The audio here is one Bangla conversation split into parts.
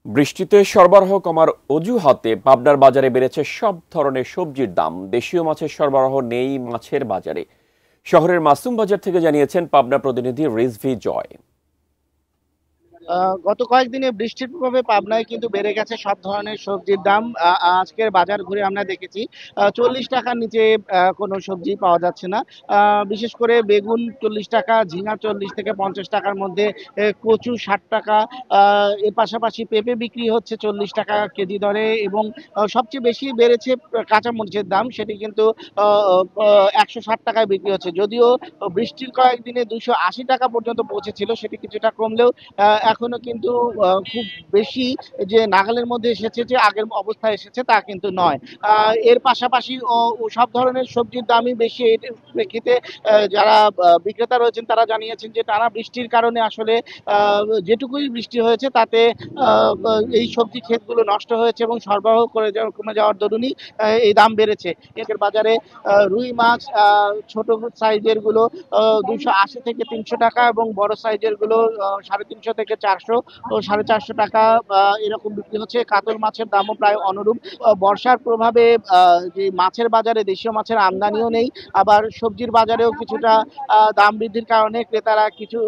বৃষ্টিতে সরবরাহ কমার অজুহাতে পাবনার বাজারে বেড়েছে সব ধরনের সবজির দাম। দেশীয় মাছের সরবরাহ নেই মাছের বাজারে। শহরের মাসুম বাজার থেকে জানিয়েছেন পাবনা প্রতিনিধি রিজভি জয়। গত কয়েকদিনে বৃষ্টির প্রভাবে পাবনায় কিন্তু বেড়ে গেছে সব ধরনের সবজির দাম। আজকের বাজার ঘুরে আমরা দেখেছি 40 টাকার নিচে কোনো সবজি পাওয়া যাচ্ছে না। বিশেষ করে বেগুন 40 টাকা, ঝিঙা 40 থেকে 50 টাকার মধ্যে, কচু 60 টাকা। এর পাশাপাশি পেঁপে বিক্রি হচ্ছে 40 টাকা কেজি দরে, এবং সবচেয়ে বেশি বেড়েছে কাঁচামরিচের দাম, সেটি কিন্তু 160 টাকায় বিক্রি হচ্ছে। যদিও বৃষ্টির কয়েকদিনে 280 টাকা পর্যন্ত পৌঁছেছিল, সেটি কিছুটা কমলেও এখনো কিন্তু খুব বেশি যে নাগালের মধ্যে এসেছে, যে আগের অবস্থায় এসেছে তা কিন্তু নয়। এর পাশাপাশি ও সব ধরনের সবজির দামই বেশি। এর প্রেক্ষিতে যারা বিক্রেতা রয়েছেন তারা জানিয়েছেন যে টানা বৃষ্টির কারণে আসলে যেটুকুই বৃষ্টি হয়েছে তাতে এই সবজি ক্ষেতগুলো নষ্ট হয়েছে, এবং সরবরাহ কমে যাওয়ার দরুনই এই দাম বেড়েছে। এদের বাজারে রুই মাছ ছোট সাইজের গুলো 280 থেকে 300 টাকা, এবং বড় সাইজের গুলো 350 থেকে 400 ও 450 টাকা এরকম বিক্রি হচ্ছে। কাতল মাছের দামও প্রায় অনুরূপ। বর্ষার প্রভাবে যে মাছের বাজারে দেশীয় মাছের আমদানিও নেই, আবার সবজির বাজারেও কিছুটা দাম বৃদ্ধির কারণে ক্রেতারা কিছু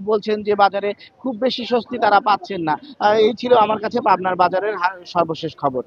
বলছেন যে বাজারে খুব বেশি স্বস্তি তারা পাচ্ছেন না। এই ছিল আমার কাছে পাবনার বাজারের সর্বশেষ খবর।